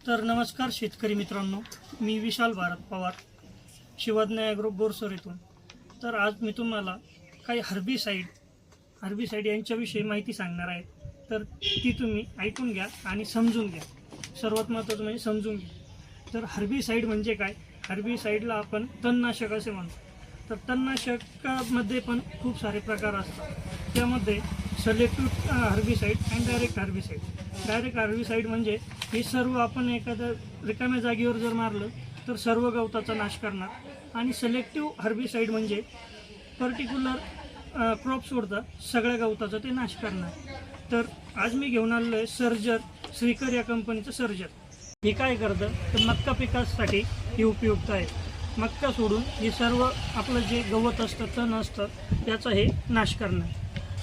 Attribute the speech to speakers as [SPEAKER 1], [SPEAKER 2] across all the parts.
[SPEAKER 1] तर नमस्कार शेतकरी मित्रांनो, मी विशाल भारत पवार, शिवाज्ञा ॲग्रो बोरसर येथून. तर आज मी तुम्हाला काही हर्बिसाइड यांच्याविषयी माहिती सांगणार आहे. तर ती तुम्ही ऐकून घ्या आणि समजून घ्या. सर्वात महत्त्वाचं म्हणजे समजून घ्या. तर हर्बिसाइड म्हणजे काय? हर्बिसाइडला आपण तणनाशक असे म्हणतो. तर तणनाशकामध्ये पण खूप सारे प्रकार असतात. त्यामध्ये selective herbicide and direct herbicide. Direct herbicide म्हणजे हे सर्व आपण एखाद्या रिकाम्या जागेवर जर मारलं तर सर्व गवताचा नाश करणार. आणि सिलेक्टिव्ह हर्बिसाइड म्हणजे पर्टिक्युलर क्रॉप सोडता सगळ्या गवताचा ते नाश करणार. तर आज मी घेऊन आलेलो आहे सर्जर, श्रीकर या कंपनीचं सर्जर. हे काय करतं तर मक्का पिकासाठी हे उपयुक्त आहे. मक्का सोडून हे सर्व आपलं जे गवत असतं, तण असतं, त्याचा हे नाश करणार.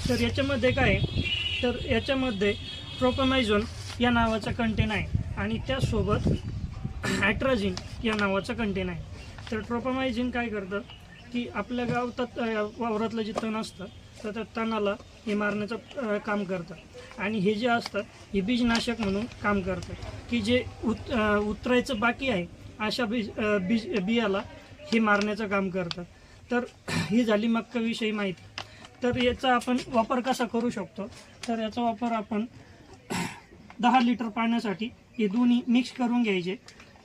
[SPEAKER 1] तर याच्यामध्ये काय आहे तर याच्यामध्ये ट्रोपोमायझोन या नावाचा कंटेन आहे आणि त्यासोबत ॲट्राझिन या नावाचा कंटेन आहे. तर ट्रोपोमायझिन काय करतं की आपल्या गावात वावरातलं जे तण असतं तर त्या तणाला हे मारण्याचं काम करतं. आणि हे जे असतं हे बीजनाशक म्हणून काम करतं की जे उतरायचं बाकी आहे अशा बियाला हे मारण्याचं काम करतं. तर ही झाली मक्काविषयी माहिती. तर याचा आपण वापर कसा करू शकतो तर याचा वापर आपण 10 लिटर पाण्यासाठी हे दोन्ही मिक्स करून घ्यायचे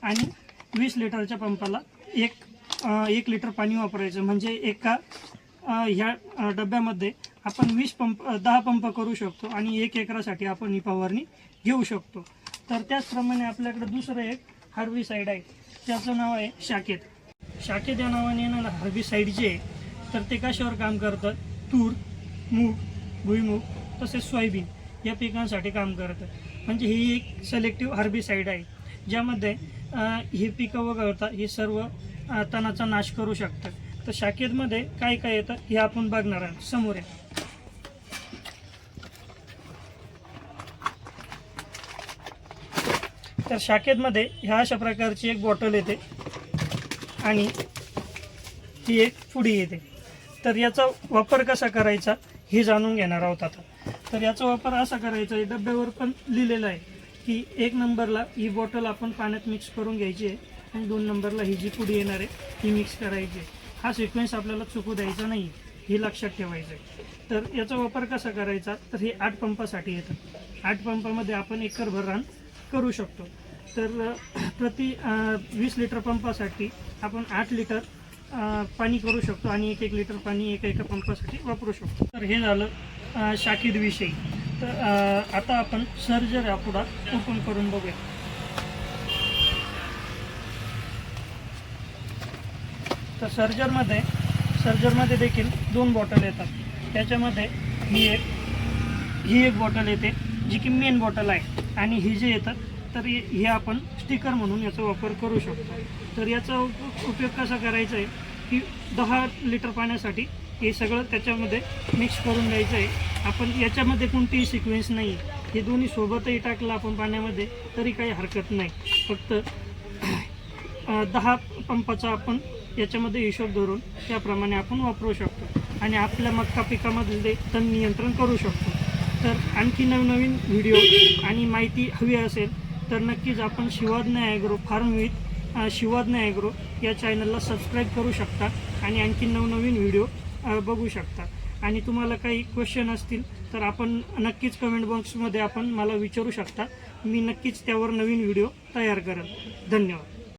[SPEAKER 1] आणि 20 लिटरच्या पंपाला एक लिटर पाणी वापरायचं. म्हणजे एका ह्या डब्यामध्ये आपण 10 पंप करू शकतो आणि 1 एकरासाठी आपण ही फवारणी घेऊ शकतो. तर त्याचप्रमाणे आपल्याकडे दुसरं एक हर्बिसाइड आहे, त्याचं नाव आहे शाकेत. शाकेत या नावाने येणारं हर्बिसाइड जे तर ते कशावर काम करतं? तूर, मूग, भुईमूग तसेच सोयाबीन या पिकांसाठी काम करतं. म्हणजे ही एक सिलेक्टिव्ह हर्बिसाइड आहे ज्यामध्ये हे पिकं वगळता हे सर्व तणाचा नाश करू शकतं. तर शाकेतमध्ये काय काय येतं हे आपण बघणार आहोत. समोर आहे. तर शाकेतमध्ये ह्या अशा प्रकारची एक बॉटल येते आणि ती एक पुडी येते. तर याचा वापर कसा करायचा हे जाणून घेणार आहोत आता. तर याचा वापर असा करायचा आहे, डब्यावर पण लिहिलेलं आहे की 1 नंबरला ही बॉटल आपण पाण्यात मिक्स करून घ्यायची आहे आणि 2 नंबरला ही जी पुडी येणार आहे ही मिक्स करायची आहे. हा सिक्वेन्स आपल्याला चुकू द्यायचा नाही, हे लक्षात ठेवायचं आहे. तर याचा वापर कसा करायचा तर हे 8 पंपासाठी येतं. 8 पंपामध्ये आपण एकरभर रान करू शकतो. तर प्रति 20 लिटर पंपासाठी आपण 8 लिटर पाणी करू शकतो आणि 1 लिटर पाणी एका पंपासाठी वापरू शकतो. तर हे झालं शाकेदविषयी. तर आता आपण सर्जर या पुढा ओपन करून बघूया. तर सर्जरमध्ये देखील 2 बॉटल येतात. त्याच्यामध्ये ही एक बॉटल येते जी की मेन बॉटल आहे आणि ही जे येतात तर हे आपण स्टिकर म्हणून याचा वापर करू शकतो. तर याचा उपयोग कसा करायचा आहे की 10 लिटर पाण्यासाठी हे सगळं त्याच्यामध्ये मिक्स करून द्यायचं आहे. आपण याच्यामध्ये कोणतीही सिक्वेन्स नाही आहे. हे दोन्ही सोबतही टाकलं आपण पाण्यामध्ये तरी काही हरकत नाही. फक्त 10 पंपाचा आपण याच्यामध्ये हिशोब धरून त्याप्रमाणे आपण वापरू शकतो आणि आपल्या मक्का पिकामधले तण नियंत्रण करू शकतो. तर आणखी नवनवीन व्हिडिओ आणि माहिती हवी असेल तर नक्कीच आपण शिवाज्ञा ॲग्रो फार्म विथ शिवाज्ञा ॲग्रो या चॅनलला सबस्क्राईब करू शकता आणि आणखी नवनवीन व्हिडिओ बघू शकता. आणि तुम्हाला काही क्वेश्चन असतील तर आपण नक्कीच कमेंट बॉक्समध्ये आपण मला विचारू शकता. मी नक्कीच त्यावर नवीन व्हिडिओ तयार करेन. धन्यवाद.